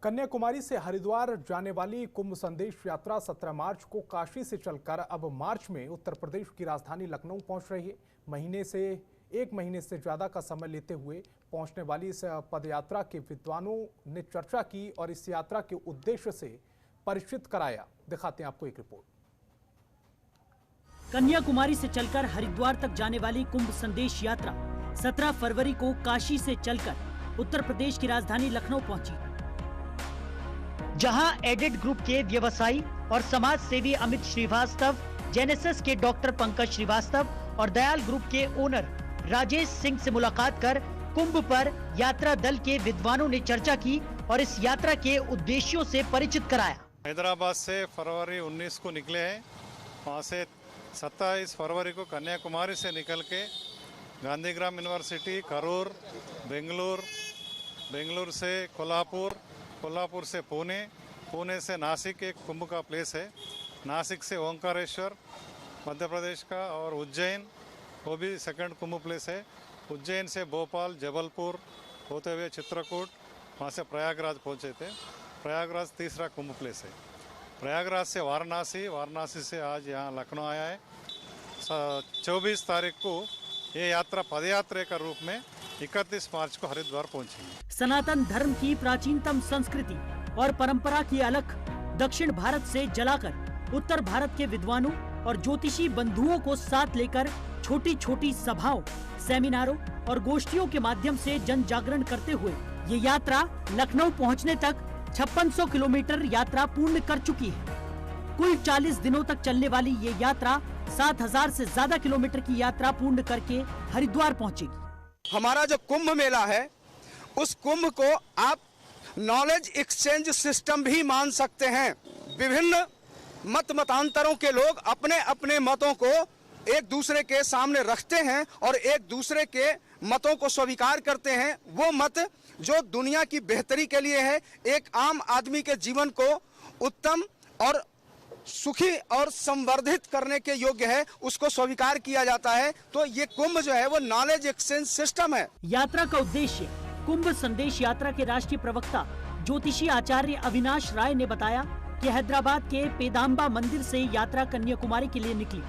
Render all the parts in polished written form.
कन्याकुमारी से हरिद्वार जाने वाली कुंभ संदेश यात्रा 17 मार्च को काशी से चलकर अब मार्च में उत्तर प्रदेश की राजधानी लखनऊ पहुंच रही है। एक महीने से ज्यादा का समय लेते हुए पहुंचने वाली इस पदयात्रा के विद्वानों ने चर्चा की और इस यात्रा के उद्देश्य से परिचित कराया। दिखाते हैं आपको एक रिपोर्ट। कन्याकुमारी से चलकर हरिद्वार तक जाने वाली कुंभ संदेश यात्रा 17 फरवरी को काशी से चलकर उत्तर प्रदेश की राजधानी लखनऊ पहुंची, जहां एडेड ग्रुप के व्यवसायी और समाज सेवी अमित श्रीवास्तव, जेनेसिस के डॉक्टर पंकज श्रीवास्तव और दयाल ग्रुप के ओनर राजेश सिंह से मुलाकात कर कुंभ पर यात्रा दल के विद्वानों ने चर्चा की और इस यात्रा के उद्देश्यों से परिचित कराया। हैदराबाद से फरवरी 19 को निकले हैं, वहाँ से 27 फरवरी को कन्याकुमारी से निकल के गांधीग्राम यूनिवर्सिटी, करूर, बेंगलुरु से कोल्हापुर से पुणे से नासिक एक कुंभ का प्लेस है, नासिक से ओंकारेश्वर मध्य प्रदेश का, और उज्जैन वो भी सेकंड कुंभ प्लेस है। उज्जैन से भोपाल, जबलपुर होते हुए चित्रकूट, वहाँ से प्रयागराज पहुँचे थे। प्रयागराज तीसरा कुंभ प्लेस है। प्रयागराज से वाराणसी से आज यहाँ लखनऊ आया है। 24 तारीख को ये यात्रा पदयात्रा का रूप में 31 मार्च को हरिद्वार पहुंचेंगे। सनातन धर्म की प्राचीनतम संस्कृति और परंपरा की अलख दक्षिण भारत से जलाकर उत्तर भारत के विद्वानों और ज्योतिषी बंधुओं को साथ लेकर छोटी छोटी सभाओं, सेमिनारों और गोष्ठियों के माध्यम से जन जागरण करते हुए ये यात्रा लखनऊ पहुंचने तक 5600 किलोमीटर यात्रा पूर्ण कर चुकी है। कुल 40 दिनों तक चलने वाली ये यात्रा 7000 से ज्यादा किलोमीटर की यात्रा पूर्ण करके हरिद्वार पहुंचेगी। हमारा जो कुंभ मेला है, उस कुंभ को आप नॉलेज एक्सचेंज सिस्टम भी मान सकते हैं। विभिन्न मतांतरों के लोग अपने अपने मतों को एक दूसरे के सामने रखते हैं और एक दूसरे के मतों को स्वीकार करते हैं। वो मत जो दुनिया की बेहतरी के लिए है, एक आम आदमी के जीवन को उत्तम और सुखी और संवर्धित करने के योग्य है, उसको स्वीकार किया जाता है। तो ये कुंभ जो है वो नॉलेज एक्सचेंज सिस्टम है। यात्रा का उद्देश्य कुंभ संदेश यात्रा के राष्ट्रीय प्रवक्ता ज्योतिषी आचार्य अविनाश राय ने बताया कि हैदराबाद के पेदाम्बा मंदिर से यात्रा कन्याकुमारी के लिए निकली,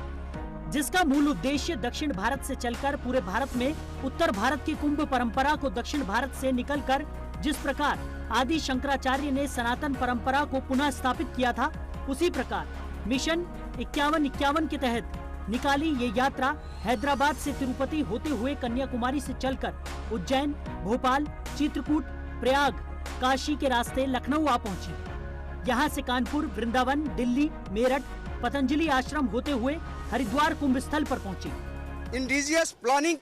जिसका मूल उद्देश्य दक्षिण भारत से चलकर पूरे भारत में उत्तर भारत की कुंभ परंपरा को दक्षिण भारत से निकलकर जिस प्रकार आदि शंकराचार्य ने सनातन परंपरा को पुनः स्थापित किया था, उसी प्रकार मिशन 51-51 के तहत निकाली ये यात्रा हैदराबाद से तिरुपति होते हुए कन्याकुमारी से चलकर उज्जैन, भोपाल, चित्रकूट, प्रयाग, काशी के रास्ते लखनऊ आ पहुंची। यहाँ से कानपुर, वृंदावन, दिल्ली, मेरठ, पतंजलि आश्रम होते हुए हरिद्वार कुंभ स्थल पर पहुंची। इंडिजियस प्लानिंग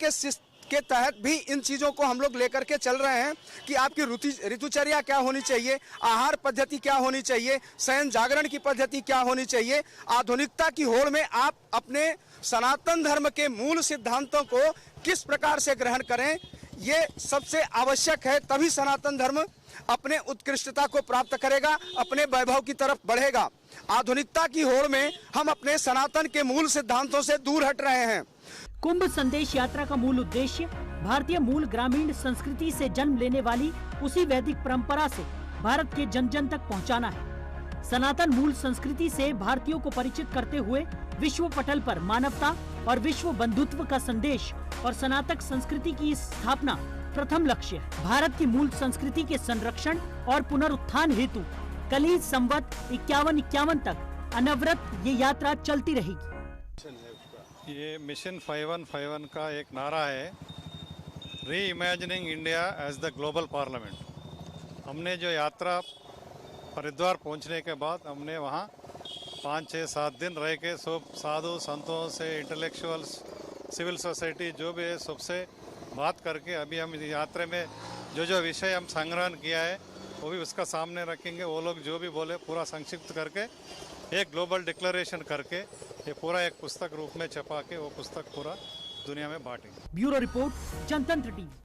के तहत भी इन चीजों को हम लोग लेकर के चल रहे हैं कि आपकी ऋतुचर्या क्या होनी चाहिए, आहार पद्धति क्या होनी चाहिए, शयन जागरण की पद्धति क्या होनी चाहिए। आधुनिकता की होड़ में आप अपने सनातन धर्म के मूल सिद्धांतों को किस प्रकार से ग्रहण करें, ये सबसे आवश्यक है। तभी सनातन धर्म अपने उत्कृष्टता को प्राप्त करेगा, अपने वैभव की तरफ बढ़ेगा। आधुनिकता की होड़ में हम अपने सनातन के मूल सिद्धांतों से दूर हट रहे हैं। कुंभ संदेश यात्रा का मूल उद्देश्य भारतीय मूल ग्रामीण संस्कृति से जन्म लेने वाली उसी वैदिक परंपरा से भारत के जन जन तक पहुंचाना है। सनातन मूल संस्कृति से भारतीयों को परिचित करते हुए विश्व पटल पर मानवता और विश्व बंधुत्व का संदेश और सनातन संस्कृति की स्थापना प्रथम लक्ष्य है। भारत की मूल संस्कृति के संरक्षण और पुनरुत्थान हेतु कली संवत 51-51 तक अनवरत ये यात्रा चलती रहेगी। ये मिशन 5151 का एक नारा है, reimagining India as the global parliament. हमने जो यात्रा हरिद्वार पहुंचने के बाद हमने वहाँ 5-6-7 दिन रह के सब साधु संतों से, इंटेलेक्चुअल्स, सिविल सोसाइटी जो भी है सबसे बात करके अभी हम यात्रा में जो विषय हम संग्रहण किया है वो भी उसका सामने रखेंगे। वो लोग जो भी बोले पूरा संक्षिप्त करके एक ग्लोबल डिक्लेरेशन करके ये पूरा एक पुस्तक रूप में छपा के वो पुस्तक पूरा दुनिया में बांटेंगे। ब्यूरो रिपोर्ट, जनतंत्र टीवी।